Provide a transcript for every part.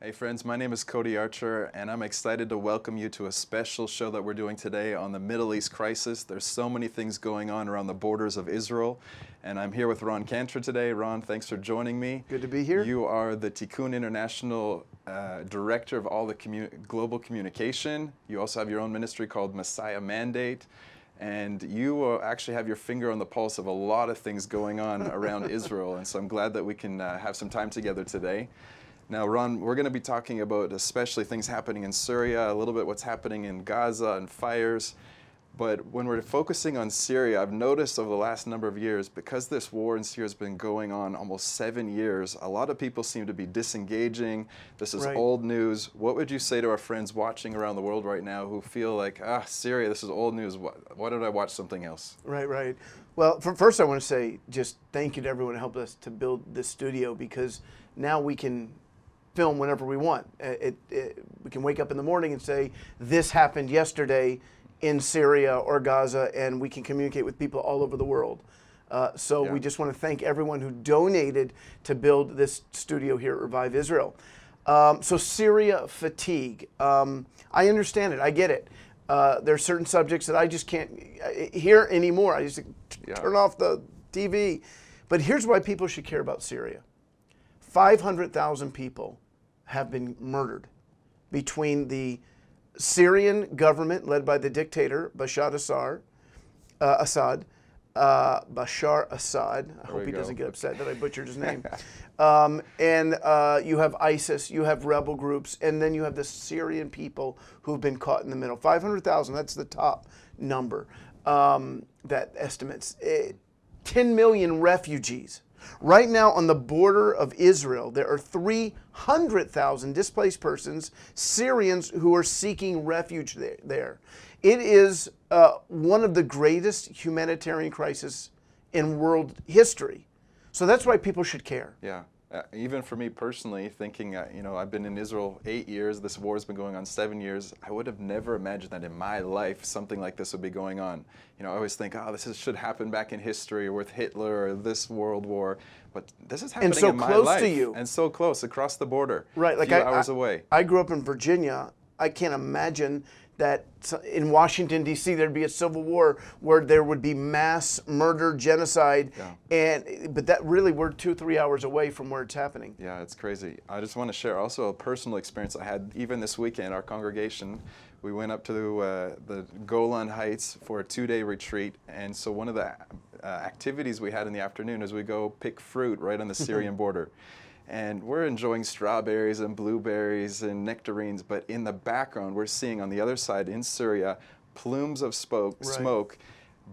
Hey friends, my name is Cody Archer, and I'm excited to welcome you to a special show that we're doing today on the Middle East crisis. There's so many things going on around the borders of Israel, and I'm here with Ron Cantor today. Ron, thanks for joining me. Good to be here. You are the Tikkun International Director of all the global communication. You also have your own ministry called Messiah Mandate, and you actually have your finger on the pulse of a lot of things going on around Israel, and so I'm glad that we can have some time together today. Now, Ron, we're going to be talking about especially things happening in Syria, a little bit what's happening in Gaza and fires. But when we're focusing on Syria, I've noticed over the last number of years, because this war in Syria has been going on almost 7 years, a lot of people seem to be disengaging. This is old news. What would you say to our friends watching around the world right now who feel like, Syria, this is old news. Why don't I watch something else? Right. Well, first I want to say just thank you to everyone who helped us to build this studio, because now we can film whenever we want. We can wake up in the morning and say, this happened yesterday in Syria or Gaza, and we can communicate with people all over the world. We just want to thank everyone who donated to build this studio here at Revive Israel. So Syria fatigue. I understand it. I get it. There are certain subjects that I just can't hear anymore. I just turn off the TV. But here's why people should care about Syria. 500,000 people have been murdered between the Syrian government led by the dictator Bashar Assad. I hope he doesn't get upset that I butchered his name. You have ISIS, you have rebel groups, and then you have the Syrian people who've been caught in the middle. 500,000, that's the top number that estimates. 10 million refugees. Right now on the border of Israel, there are 300,000 displaced persons, Syrians, who are seeking refuge there. It is one of the greatest humanitarian crises in world history. So that's why people should care. Yeah. Even for me personally, thinking, I've been in Israel 8 years, this war has been going on 7 years, I would have never imagined that in my life something like this would be going on. I always think, should happen back in history, or with Hitler, or this world war, but this is happening in my life. And so close to you. And so close, across the border, right, like a few hours away. I grew up in Virginia. I can't imagine that in Washington, D.C., there'd be a civil war where there would be mass murder, genocide, but that really, we're 2-3 hours away from where it's happening. Yeah, it's crazy. I just want to share also a personal experience I had even this weekend. Our congregation, we went up to the Golan Heights for a 2-day retreat, and so one of the activities we had in the afternoon is we go pick fruit right on the Syrian border. And we're enjoying strawberries and blueberries and nectarines, but in the background, we're seeing on the other side in Syria, plumes of smoke,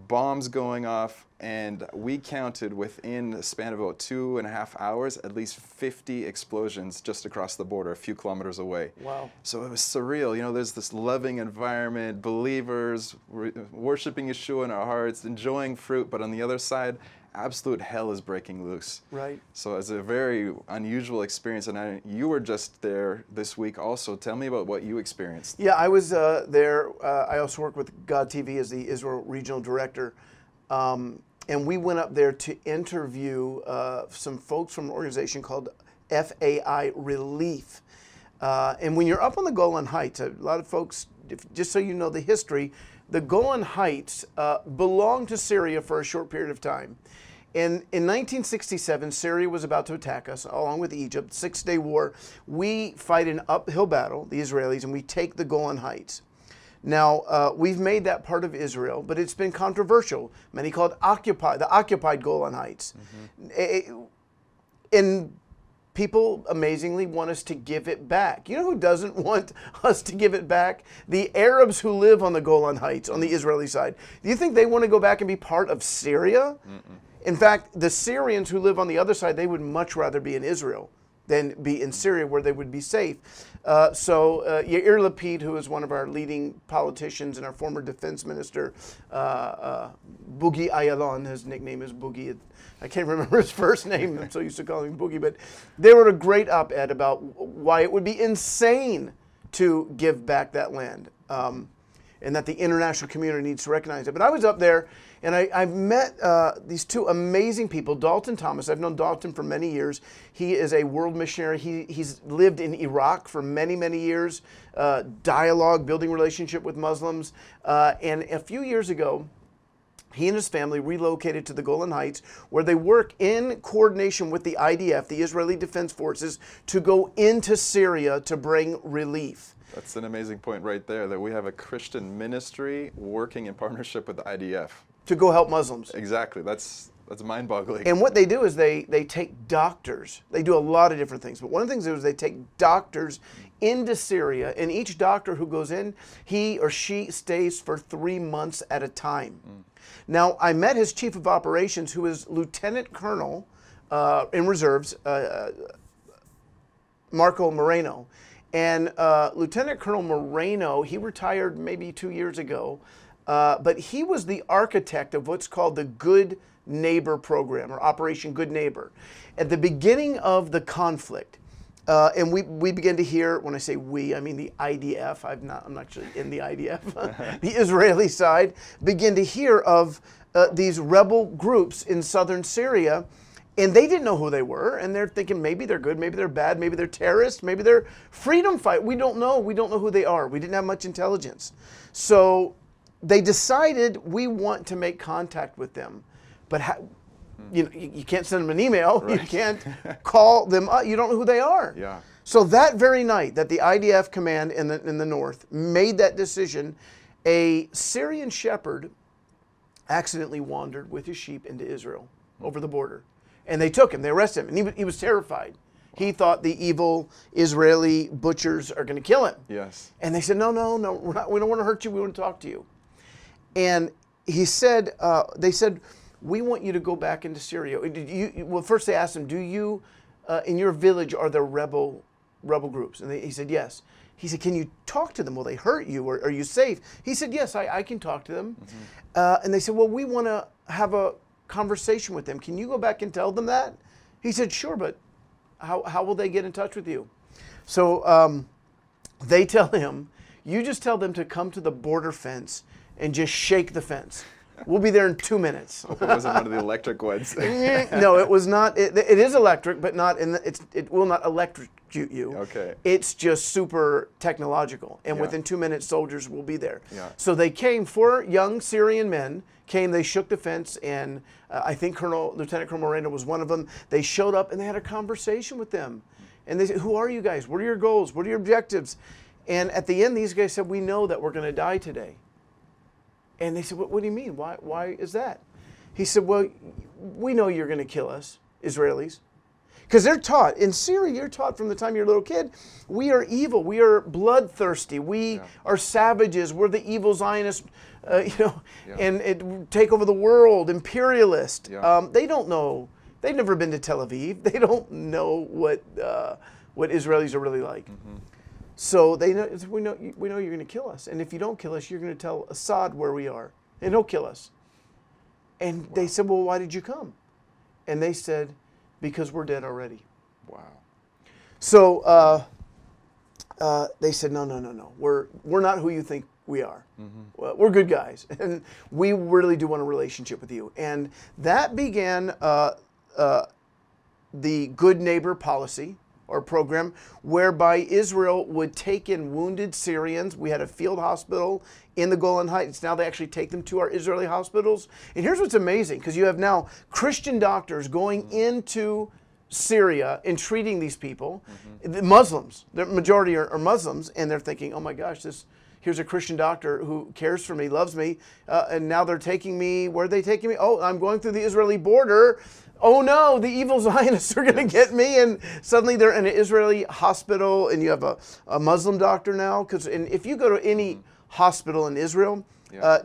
bombs going off, and we counted within a span of about 2.5 hours, at least 50 explosions just across the border, a few kilometers away. Wow. So it was surreal. There's this loving environment, believers, worshiping Yeshua in our hearts, enjoying fruit, but on the other side, absolute hell is breaking loose. Right. So it's a very unusual experience, and you were just there this week also. Tell me about what you experienced. Yeah, I was there. I also work with God TV as the Israel Regional Director, and we went up there to interview some folks from an organization called FAI Relief. And when you're up on the Golan Heights, a lot of folks, just so you know the history, the Golan Heights belonged to Syria for a short period of time. And in 1967, Syria was about to attack us, along with Egypt, 6-day war. We fight an uphill battle, the Israelis, and we take the Golan Heights. Now, we've made that part of Israel, but it's been controversial. Many call it the occupied Golan Heights. And people amazingly want us to give it back. You know who doesn't want us to give it back? The Arabs who live on the Golan Heights on the Israeli side. Do you think they want to go back and be part of Syria? In fact, the Syrians who live on the other side, they would much rather be in Israel than be in Syria, where they would be safe. Yair Lapid, who is one of our leading politicians and our former defense minister, Boogie Ayalon, his nickname is Boogie. I can't remember his first name. I'm so used to calling him Boogie. But they wrote a great op-ed about why it would be insane to give back that land, and that the international community needs to recognize it. But I was up there, And I've met these two amazing people, Dalton Thomas. I've known Dalton for many years. He is a world missionary. He's lived in Iraq for many, many years, dialogue, building relationship with Muslims. And a few years ago, he and his family relocated to the Golan Heights, where they work in coordination with the IDF, the Israeli Defense Forces, to go into Syria to bring relief. That's an amazing point right there, that we have a Christian ministry working in partnership with the IDF. To go help Muslims. Exactly. That's mind-boggling. And what they do is they take doctors. They do a lot of different things. But one of the things they do is they take doctors into Syria, and each doctor who goes in, he or she stays for 3 months at a time. Now, I met his chief of operations, who is Lieutenant Colonel in reserves, Marco Moreno. And Lieutenant Colonel Moreno, he retired maybe 2 years ago, but he was the architect of what's called the Good Neighbor program, or Operation Good Neighbor. At the beginning of the conflict, and we began to hear, when I say we, I mean the IDF, I'm not actually in the IDF, the Israeli side, begin to hear of these rebel groups in southern Syria, and they didn't know who they were, and they're thinking maybe they're good, maybe they're bad, maybe they're terrorists, maybe they're freedom fight. We don't know who they are. We didn't have much intelligence. So they decided, we want to make contact with them, but you can't send them an email. Right. You can't call them up. You don't know who they are. Yeah. So that very night that the IDF command in the north made that decision, a Syrian shepherd accidentally wandered with his sheep into Israel over the border. And they took him, they arrested him, and he was terrified. Wow. He thought the evil Israeli butchers are going to kill him. Yes. And they said, no, we don't want to hurt you, we want to talk to you. And he said, they said, we want you to go back into Syria. Well, first they asked him, do you, in your village, are there rebel groups? And he said, yes. He said, can you talk to them? Will they hurt you, or are you safe? He said, yes, I can talk to them. Mm-hmm. And they said, well, we want to have a conversation with them. Can you go back and tell them that? He said, sure, but how will they get in touch with you? So they tell him, you just tell them to come to the border fence and just shake the fence. We'll be there in 2 minutes. Hope it wasn't one of the electric ones. No, it was not. It is electric, but not in the, it will not electrocute you. Okay. It's just super technological, and Yeah. within 2 minutes, soldiers will be there. Yeah. So they came, 4 young Syrian men came. They shook the fence, and I think Lieutenant Colonel Moreno was one of them. They showed up and they had a conversation with them, and they said, "Who are you guys? What are your goals? What are your objectives?" And at the end, these guys said, "We know that we're going to die today." And they said, what do you mean? Why is that? He said, well, we know you're going to kill us, Israelis. Because they're taught, in Syria, you're taught from the time you're a little kid, we are evil, we are bloodthirsty, we are savages, we're the evil Zionists, and take over the world, imperialist. Yeah. They don't know, they've never been to Tel Aviv, they don't know what Israelis are really like. Mm-hmm. So they know, we know you're going to kill us, and if you don't kill us, you're going to tell Assad where we are, and he'll kill us. And they said, well, why did you come? And they said, because we're dead already. Wow. So they said, no, we're not who you think we are. Mm-hmm. We're good guys, and we really do want a relationship with you. And that began the Good Neighbor policy, or program, whereby Israel would take in wounded Syrians. We had a field hospital in the Golan Heights. Now they actually take them to our Israeli hospitals. And here's what's amazing, because you have now Christian doctors going into Syria and treating these people. Mm-hmm. The Muslims, the majority are Muslims, and they're thinking, oh my gosh, here's a Christian doctor who cares for me, loves me, and now they're taking me, where are they taking me? Oh, I'm going through the Israeli border. Oh no, the evil Zionists are going to get me, and suddenly they're in an Israeli hospital, and you have a Muslim doctor now. And if you go to any hospital in Israel,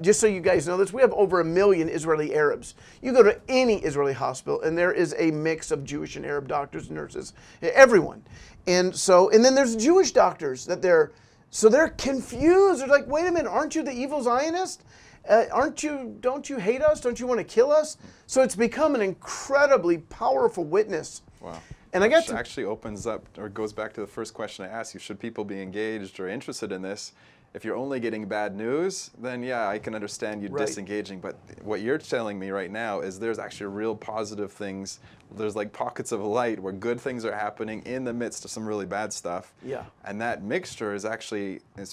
just so you guys know this, we have over 1 million Israeli Arabs. You go to any Israeli hospital, and there is a mix of Jewish and Arab doctors and nurses, everyone. And then there's Jewish doctors they're confused. They're like, wait a minute, aren't you the evil Zionist? Don't you hate us? Don't you want to kill us? So it's become an incredibly powerful witness. Wow. And Which actually opens up, or goes back to the first question I asked you, should people be engaged or interested in this? If you're only getting bad news, then yeah, I can understand you disengaging. But what you're telling me right now is there's actually real positive things. There's like pockets of light where good things are happening in the midst of some really bad stuff. Yeah. And that mixture is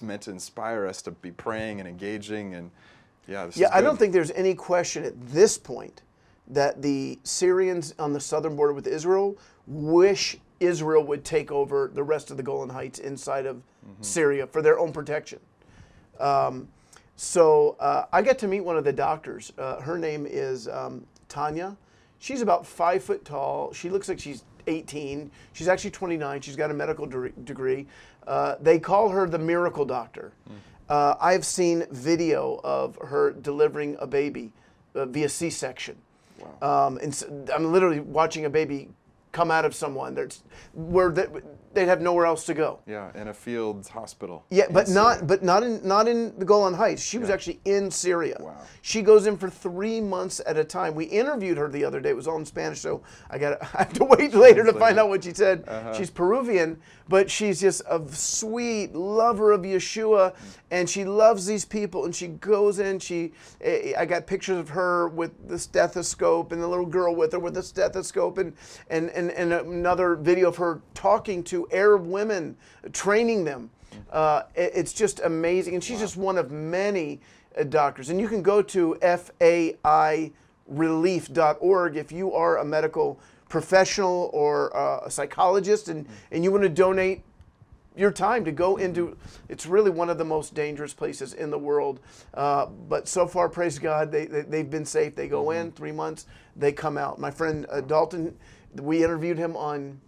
meant to inspire us to be praying and engaging. And yeah, this is I good. don't think there's any question at this point that the Syrians on the southern border with Israel wish Israel would take over the rest of the Golan Heights inside of Syria for their own protection. So I got to meet one of the doctors. Her name is Tanya. She's about 5 foot tall. She looks like she's 18. She's actually 29. She's got a medical degree. They call her the miracle doctor. I've seen video of her delivering a baby via C-section. Wow. And so I'm literally watching a baby come out of someone where they'd have nowhere else to go. Yeah, in a field hospital. Yeah, but not in the Golan Heights. She was actually in Syria. Wow. She goes in for 3 months at a time. We interviewed her the other day. It was all in Spanish, so I have to wait later to find out what she said. She's Peruvian, but she's just a sweet lover of Yeshua, and she loves these people. And she goes in. I got pictures of her with the stethoscope, and the little girl with her with the stethoscope, and another video of her talking to Arab women, training them. It's just amazing. And she's just one of many doctors. And you can go to fairelief.org if you are a medical professional or a psychologist and you want to donate your time to go into. It's really one of the most dangerous places in the world. But so far, praise God, they've been safe. They go in 3 months, they come out. My friend Dalton, we interviewed him on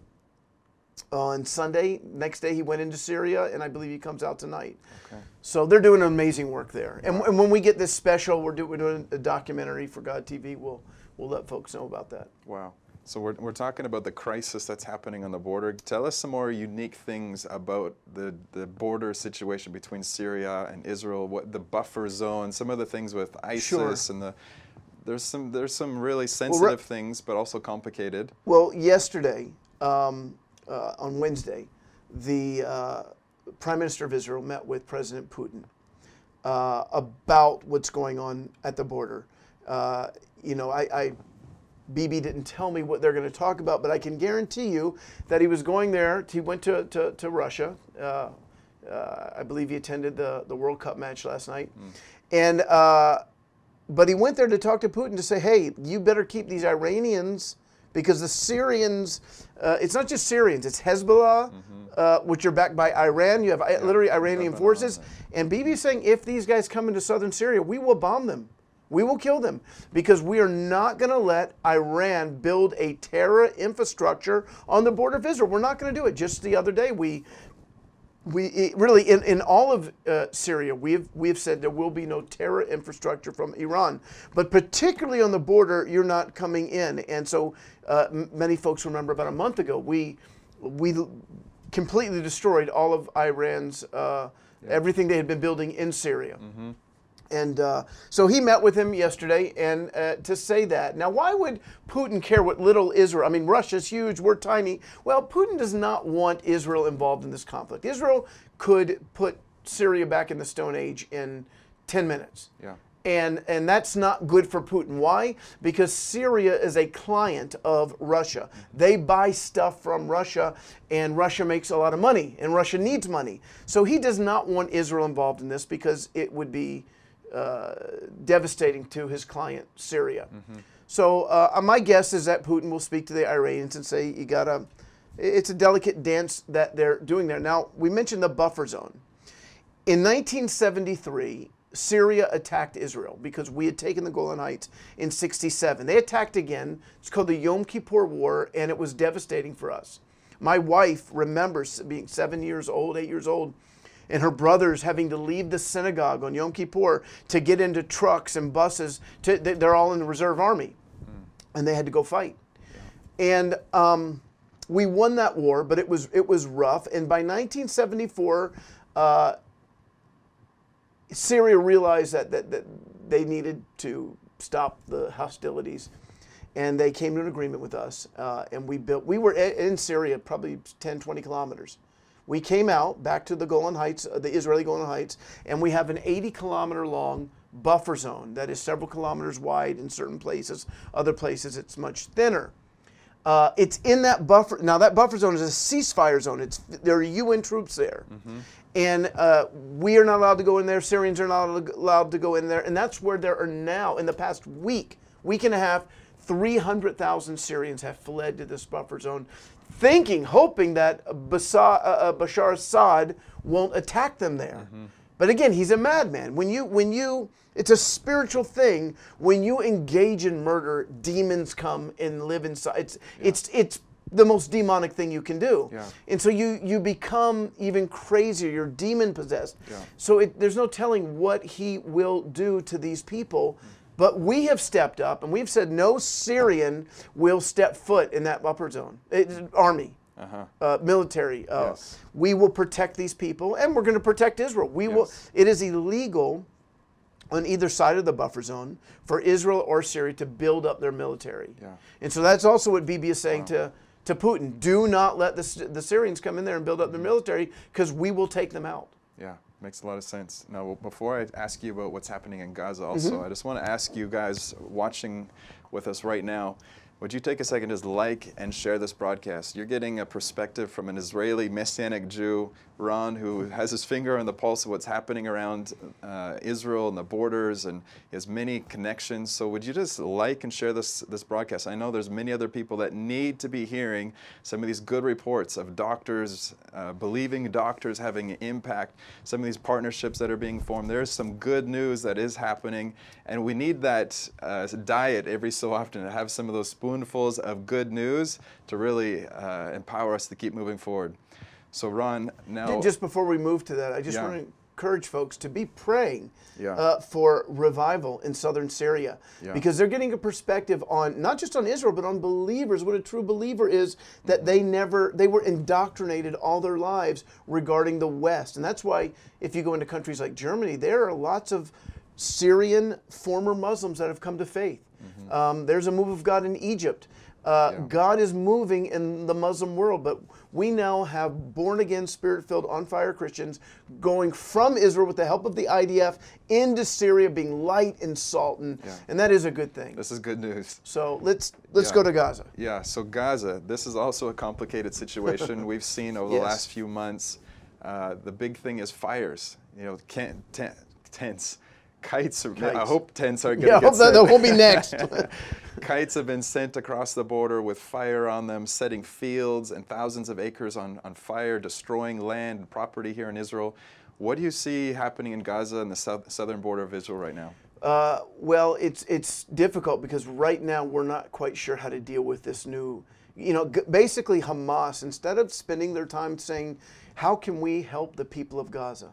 Sunday. Next day he went into Syria, and I believe he comes out tonight. Okay. So they're doing amazing work there. And when we get this special, we're doing a documentary for God TV. We'll let folks know about that. Wow. So we're talking about the crisis that's happening on the border. Tell us some more unique things about the border situation between Syria and Israel. What the buffer zone, some of the things with ISIS, and there's some really sensitive things, but also complicated. Well, yesterday, on Wednesday, the Prime Minister of Israel met with President Putin about what's going on at the border. Bibi didn't tell me what they're going to talk about, but I can guarantee you that he was going there. He went to Russia. I believe he attended the World Cup match last night. And but he went there to talk to Putin to say, hey, you better keep these Iranians, because the Syrians, it's not just Syrians, it's Hezbollah, which are backed by Iran. You have literally Iranian forces. And Bibi's saying, if these guys come into southern Syria, we will bomb them. We will kill them, because we are not going to let Iran build a terror infrastructure on the border of Israel. We're not going to do it. Just the other day, we really in all of Syria, we have said there will be no terror infrastructure from Iran, but particularly on the border, you're not coming in. And so many folks remember about a month ago, we completely destroyed all of Iran's everything they had been building in Syria. And so he met with him yesterday, and to say that. Now, why would Putin care what little Israel? I mean, Russia's huge, we're tiny. Well, Putin does not want Israel involved in this conflict. Israel could put Syria back in the Stone Age in 10 minutes. Yeah. And that's not good for Putin. Why? Because Syria is a client of Russia. They buy stuff from Russia, and Russia makes a lot of money, and Russia needs money. So he does not want Israel involved in this, because it would be devastating to his client, Syria. So my guess is that Putin will speak to the Iranians and say, you gotta, it's a delicate dance that they're doing there. Now, we mentioned the buffer zone. In 1973, Syria attacked Israel because we had taken the Golan Heights in 67. They attacked again. It's called the Yom Kippur War, and it was devastating for us. My wife remembers being 7 years old, 8 years old, and her brothers having to leave the synagogue on Yom Kippur to get into trucks and buses. They're all in the reserve army, and they had to go fight. And we won that war, but it was rough. And by 1974, Syria realized that they needed to stop the hostilities, and they came to an agreement with us. And we were in Syria probably 10, 20 kilometers. We came out back to the Golan Heights, the Israeli Golan Heights, and we have an 80-kilometer long buffer zone that is several kilometers wide in certain places. Other places it's much thinner. It's in that buffer. Now that buffer zone is a ceasefire zone. There are UN troops there. And we are not allowed to go in there. Syrians are not allowed to go in there. And that's where there are now, in the past week and a half, 300,000 Syrians have fled to this buffer zone, hoping that Bashar Assad won't attack them there. But again, he's a madman. It's a spiritual thing. When you engage in murder, demons come and live inside. It's the most demonic thing you can do. Yeah. And so you become even crazier. You're demon possessed. Yeah. So there's no telling what he will do to these people. But we have stepped up and we've said no Syrian will step foot in that buffer zone. Army. Military. Yes. We will protect these people, and we're going to protect Israel. We will. It is illegal on either side of the buffer zone for Israel or Syria to build up their military. Yeah. And so that's also what Bibi is saying to Putin. Do not let the Syrians come in there and build up their military, because we will take them out. Yeah, makes a lot of sense. Now, before I ask you about what's happening in Gaza also, I just want to ask you guys watching with us right now, would you take a second to just like and share this broadcast? You're getting a perspective from an Israeli Messianic Jew, Ron, who has his finger on the pulse of what's happening around Israel and the borders, and he has many connections. So would you just like and share this broadcast? I know there's many other people that need to be hearing some of these good reports of doctors, believing doctors having an impact, some of these partnerships that are being formed. There's some good news that is happening, and we need that diet every so often to have some of those spoonfuls of good news to really empower us to keep moving forward. So Ron, now... Just before we move to that, I just want to encourage folks to be praying Yeah. for revival in southern Syria, Yeah. because they're getting a perspective on, not just on Israel, but on believers. What a true believer is, that they were indoctrinated all their lives regarding the West. And that's why if you go into countries like Germany, there are lots of Syrian former Muslims that have come to faith. There's a move of God in Egypt. God is moving in the Muslim world, but we now have born-again, Spirit-filled, on-fire Christians going from Israel with the help of the IDF into Syria, being light and salt, and that is a good thing. This is good news. So let's go to Gaza. Yeah, so Gaza, this is also a complicated situation we've seen over the last few months. The big thing is fires, tents. Kites. I hope tents are going to get I hope that will be next. Kites have been sent across the border with fire on them, setting fields and thousands of acres on fire, destroying land and property here in Israel. What do you see happening in Gaza and the southern border of Israel right now? Well, it's difficult because right now we're not quite sure how to deal with this new, basically Hamas, instead of spending their time saying, how can we help the people of Gaza?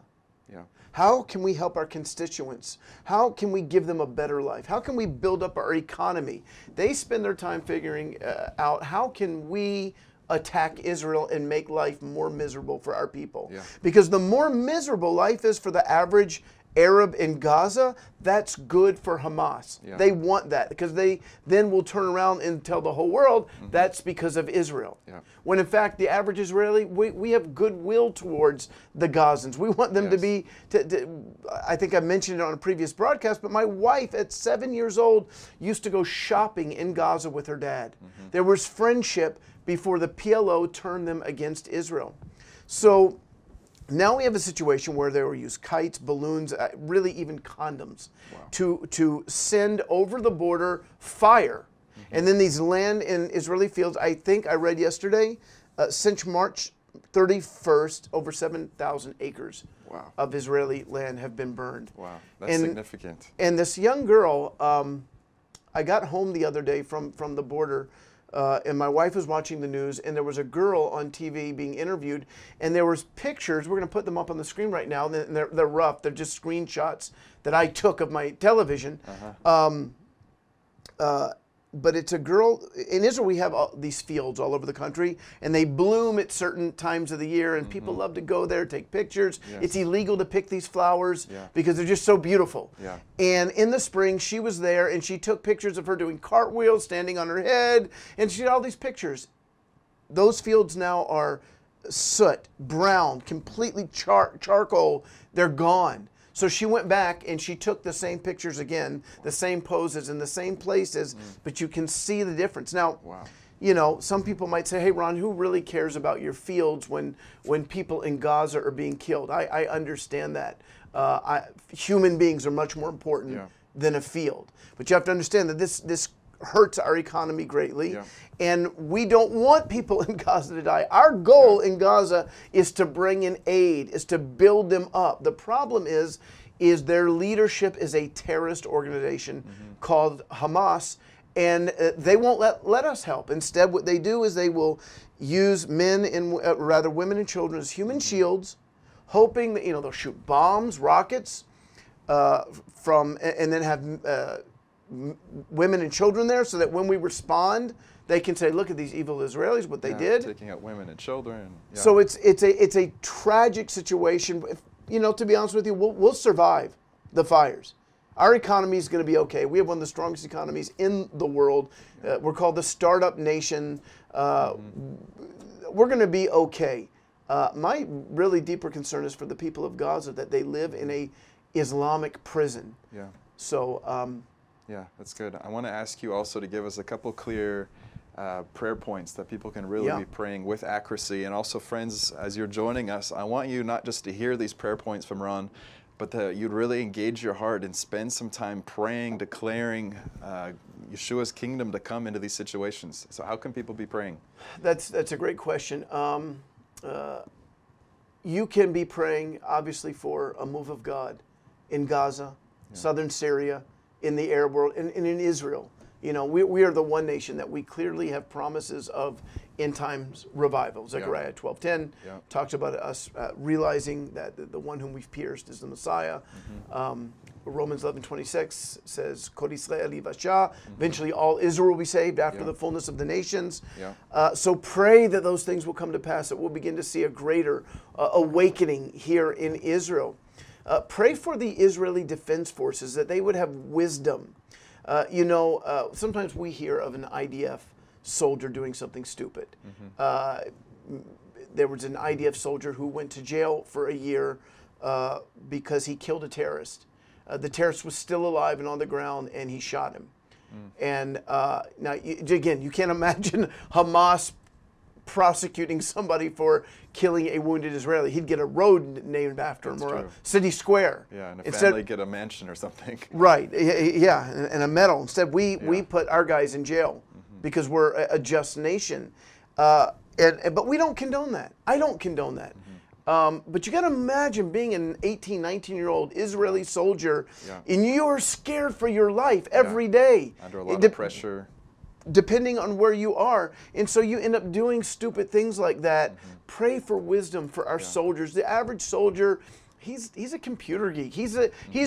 Yeah. How can we help our constituents? How can we give them a better life? How can we build up our economy? They spend their time figuring out, how can we attack Israel and make life more miserable for our people? Yeah. Because the more miserable life is for the average Arab in Gaza, that's good for Hamas. Yeah. They want that, because they then will turn around and tell the whole world that's because of Israel. Yeah. When in fact, the average Israeli, we have goodwill towards the Gazans. We want them to be, I think I mentioned it on a previous broadcast, but my wife at 7 years old used to go shopping in Gaza with her dad. There was friendship before the PLO turned them against Israel. So now we have a situation where they will use kites, balloons, really even condoms to send over the border fire. And then these land in Israeli fields, I think I read yesterday, since March 31st, over 7,000 acres of Israeli land have been burned. Wow, that's significant. And this young girl, I got home the other day from the border, and my wife was watching the news, and there was a girl on TV being interviewed, and there was pictures. We're going to put them up on the screen right now. And they're rough. They're just screenshots that I took of my television. But it's a girl. In Israel, we have these fields all over the country, and they bloom at certain times of the year, and people love to go there, take pictures. Yes. It's illegal to pick these flowers because they're just so beautiful. Yeah. And in the spring, she was there, and she took pictures of her doing cartwheels, standing on her head, and she had all these pictures. Those fields now are soot, brown, completely charcoal. They're gone. So she went back and she took the same pictures again, the same poses in the same places, but you can see the difference. Now, you know, some people might say, hey, Ron, who really cares about your fields when people in Gaza are being killed? I understand that. Human beings are much more important than a field. But you have to understand that this hurts our economy greatly. And we don't want people in Gaza to die. Our goal in Gaza is to bring in aid, is to build them up. The problem is their leadership is a terrorist organization called Hamas, and they won't let us help. Instead, what they do is they will use men and rather women and children as human shields, hoping that, you know, they'll shoot bombs, rockets, and then have women and children there, so that when we respond, they can say, look at these evil Israelis, what they did. Taking out women and children. So it's a tragic situation. You know, to be honest with you, we'll survive the fires. Our economy is going to be okay. We have one of the strongest economies in the world. We're called the startup nation. We're going to be okay. My really deeper concern is for the people of Gaza, that they live in a Islamic prison. So yeah, that's good. I want to ask you also to give us a couple clear prayer points that people can really be praying with accuracy. And also, friends, as you're joining us, I want you not just to hear these prayer points from Ron, but that you'd really engage your heart and spend some time praying, declaring Yeshua's kingdom to come into these situations. So how can people be praying? That's a great question. You can be praying, obviously, for a move of God in Gaza, southern Syria, in the Arab world, and in Israel. You know, we are the one nation that we clearly have promises of end times revival. Zechariah 12:10 talks about us realizing that the one whom we've pierced is the Messiah. Romans 11:26 says, Cody Archer, eventually all Israel will be saved after the fullness of the nations. So pray that those things will come to pass, that we'll begin to see a greater awakening here in Israel. Pray for the Israeli Defense Forces, that they would have wisdom. You know, sometimes we hear of an IDF soldier doing something stupid. There was an IDF soldier who went to jail for a year because he killed a terrorist. The terrorist was still alive and on the ground, and he shot him. And now, again, you can't imagine Hamas prosecuting somebody for killing a wounded Israeli. He'd get a road named after him, or a city square. And a family get a mansion or something. Right, and a medal. Instead, we put our guys in jail because we're a just nation. But we don't condone that. I don't condone that. But you got to imagine being an 18, 19-year-old Israeli soldier, and you're scared for your life every day. Under a lot of pressure. Depending on where you are. And so you end up doing stupid things like that. Pray for wisdom for our soldiers. The average soldier, he's a computer geek. He's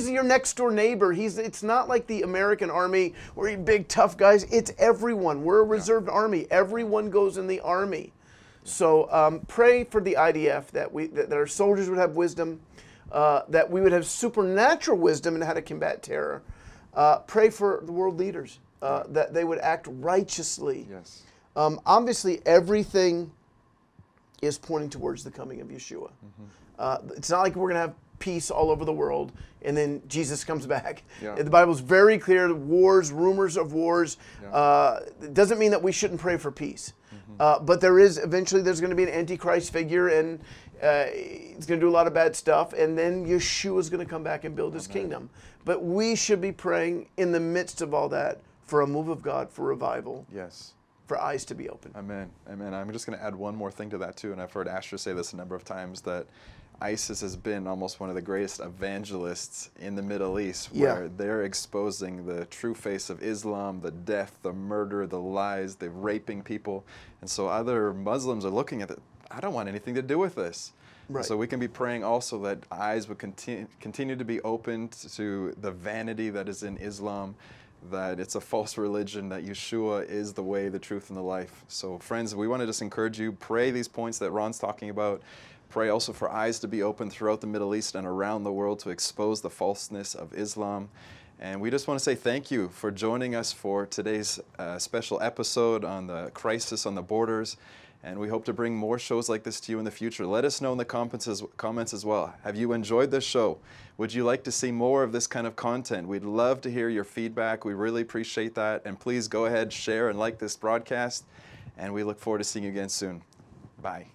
your next door neighbor. It's not like the American Army where you big tough guys. It's everyone. We're a reserve army. Everyone goes in the army. So pray for the IDF, that our soldiers would have wisdom, that we would have supernatural wisdom in how to combat terror. Pray for the world leaders, that they would act righteously. Obviously, everything is pointing towards the coming of Yeshua. It's not like we're going to have peace all over the world and then Jesus comes back. The Bible's very clear, wars, rumors of wars. It doesn't mean that we shouldn't pray for peace. But eventually there's going to be an Antichrist figure, and he's going to do a lot of bad stuff, and then Yeshua's going to come back and build his kingdom. But we should be praying in the midst of all that for a move of God, for revival. For eyes to be open. Amen. Amen. I'm just going to add one more thing to that too, and I've heard Asher say this a number of times, that ISIS has been almost one of the greatest evangelists in the Middle East, where they're exposing the true face of Islam, the death, the murder, the lies, the raping people. And so other Muslims are looking at it, I don't want anything to do with this. So we can be praying also that eyes would continue to be opened to the vanity that is in Islam, that it's a false religion, that Yeshua is the way, the truth, and the life. So friends, we want to just encourage you, pray these points that Ron's talking about. Pray also for eyes to be open throughout the Middle East and around the world to expose the falseness of Islam. And we just want to say thank you for joining us for today's special episode on the crisis on the borders. And we hope to bring more shows like this to you in the future. Let us know in the comments as well. Have you enjoyed this show? Would you like to see more of this kind of content? We'd love to hear your feedback. We really appreciate that. And please go ahead, share and like this broadcast. And we look forward to seeing you again soon. Bye.